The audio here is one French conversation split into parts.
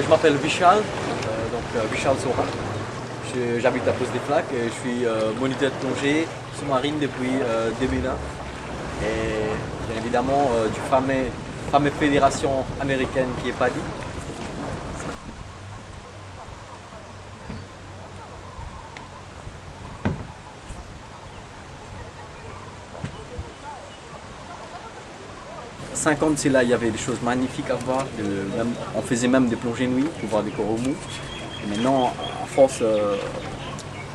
Je m'appelle Vishal, Vishal Soha. J'habite à Poste des Flaques et je suis moniteur de plongée sous-marine depuis 2001. Et bien évidemment du fameux fédération américaine qui est PADI. À 50, c'est là, il y avait des choses magnifiques à voir. On faisait même des plongées nuit pour voir des coraux mous. Et maintenant, à force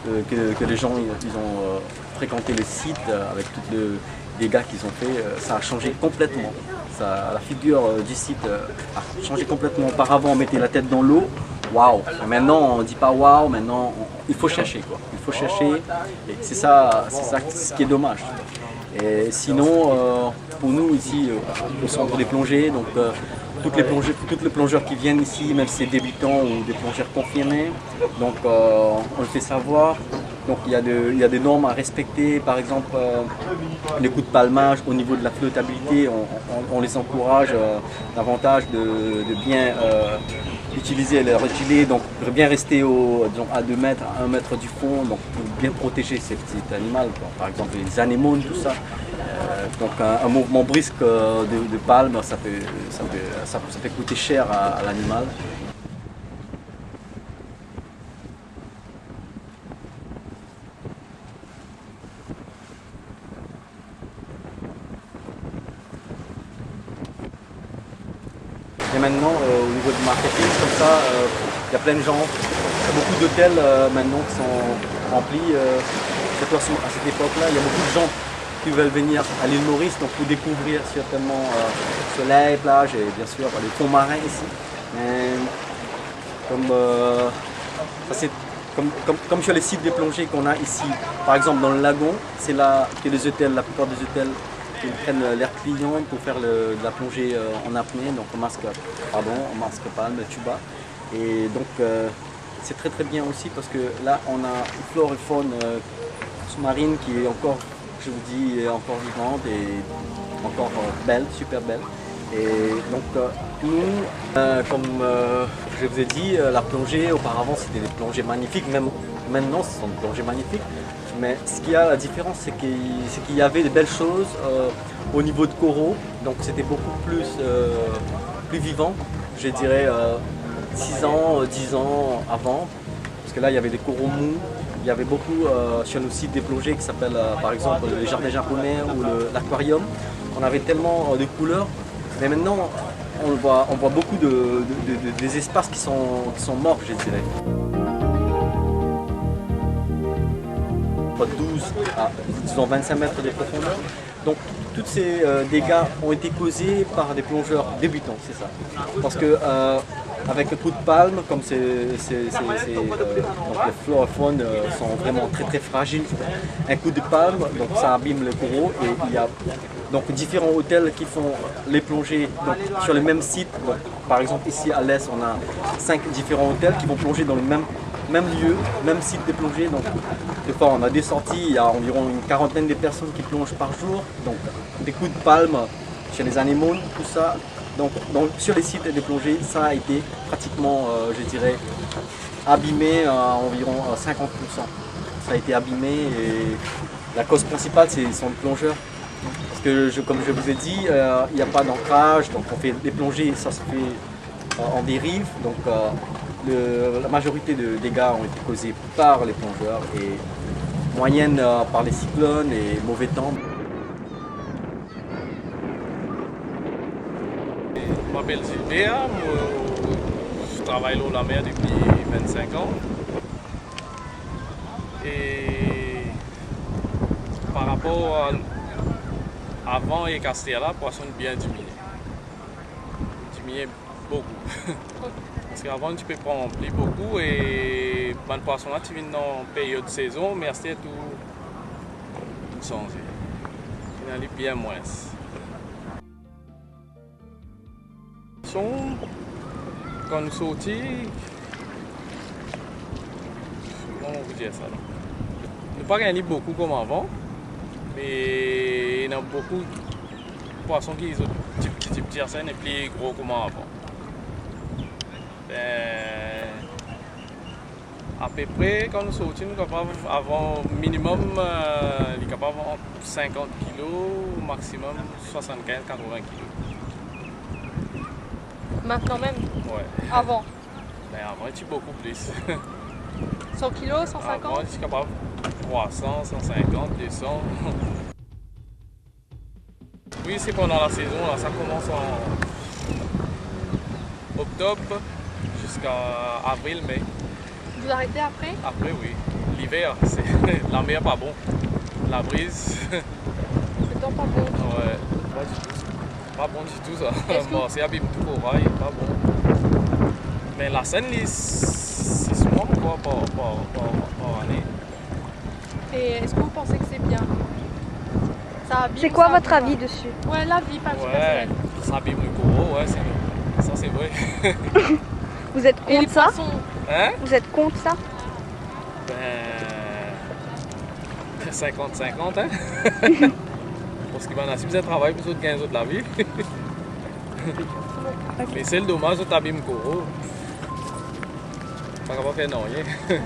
que les gens ils ont fréquenté le site avec tous les dégâts qu'ils ont fait, ça a changé complètement. La figure du site a changé complètement. Auparavant, on mettait la tête dans l'eau. Waouh! Maintenant, on ne dit pas waouh, maintenant, il faut chercher, quoi. Il faut chercher. Et c'est ça ce qui est dommage. Et sinon, pour nous ici au centre des plongées, donc tous les plongeurs qui viennent ici, même si c'est débutants ou des plongeurs confirmés, donc on le fait savoir. Donc il y a des normes à respecter, par exemple les coups de palmage au niveau de la flottabilité, on les encourage davantage de bien utiliser leur gilet, donc pour bien rester à 2 mètres, à 1 mètre du fond, donc pour bien protéger ces petits animaux, par exemple les anémones, tout ça. Donc un mouvement brusque de palme, ça fait coûter cher à l'animal. Et maintenant, au niveau du marketing, comme ça, il y a plein de gens, il y a beaucoup d'hôtels maintenant qui sont remplis. À cette époque-là, il y a beaucoup de gens qui veulent venir à l'île Maurice donc pour découvrir certainement soleil, plage et bien sûr les fonds marins ici. Mais comme sur les sites de plongée qu'on a ici, par exemple dans le lagon, c'est là que la plupart des hôtels ils prennent leurs clients pour faire de la plongée en apnée, donc en masque palme, tuba. Et donc c'est très très bien aussi parce que là on a une flore et faune sous-marine qui est encore, je vous dis, encore vivante et encore belle, super belle. Et donc nous, comme je vous ai dit, la plongée auparavant c'était des plongées magnifiques, même maintenant ce sont des plongées magnifiques. Mais ce qui a la différence, c'est qu'il y avait de belles choses au niveau de coraux, donc c'était beaucoup plus vivant, je dirais 6 ans, 10 ans avant, parce que là il y avait des coraux mous, il y avait beaucoup sur nos sites des plongées qui s'appellent par exemple les jardins japonais ou l'aquarium, on avait tellement de couleurs, mais maintenant on voit beaucoup des espaces qui sont morts, je dirais. 12 à disons 25 mètres de profondeur. Donc tous ces dégâts ont été causés par des plongeurs débutants, c'est ça. Parce que avec le coup de palme, comme les fluorophones sont vraiment très très fragiles, un coup de palme, donc ça abîme le coraux et il y a donc différents hôtels qui font les plongées donc, sur le même site. Donc, par exemple ici à l'est, on a 5 différents hôtels qui vont plonger dans le même lieu, même site de plongée. Donc, des fois, on a des sorties, il y a environ une quarantaine de personnes qui plongent par jour. Donc, des coups de palme chez les anémones, tout ça. Donc, sur les sites de plongée, ça a été pratiquement, je dirais, abîmé à environ 50%. Ça a été abîmé et la cause principale, sont les plongeurs. Parce que, comme je vous ai dit, il n'y a pas d'ancrage, donc on fait des plongées, ça se fait en dérive. Donc, la majorité de dégâts ont été causés par les plongeurs et moyenne par les cyclones et mauvais temps. Je m'appelle Gilbert, je travaille l'eau la mer depuis 25 ans. Et par rapport à avant et Castella, poisson bien diminué. Diminué beaucoup. Parce qu'avant, tu peux prendre remplir beaucoup et le poisson là, tu viens dans période de saison, mais c'est tout changé. Il y a bien moins. Quand nous sortis, comment on vous dire ça là? Nous pas gagné beaucoup comme avant, mais il y a beaucoup de poissons qui sont petits et plus gros comme avant. Ben, à peu près, quand nous sortons, nous sommes capables avant minimum, il est capable de 50 kg, maximum 75-80 kg. Maintenant même, Ouais. avant. Ben, avant, il était beaucoup plus. 100 kilos, 150? Avant, il était capable de 300, 150, 200. Oui, c'est pendant la saison, là, ça commence en octobre jusqu'à avril, mai. Vous arrêtez après? Après, oui. L'hiver, la mer pas bon. La brise, Le temps pas bon. ouais, pas du tout. Pas bon du tout, ça. Est-ce que- Bon, c'est abîme tout corail, pas bon. Mais la Seine, c'est souvent quoi par année. Et est-ce que vous pensez que c'est bien? Ça abîme, C'est quoi ça votre abîme avis pas? dessus? Ouais, la vie, pas Ouais, personnelle. ça abîme le coraux, ouais, ça c'est vrai. Vous êtes Et les contre ça? poissons, Hein? Vous êtes contre ça? Ben. 50-50, hein? Parce qu'il va en a besoin de travail pour autres 15 autres la vie. Mais c'est le dommage, tu abîmes le coraux. Pas capable de faire non rien.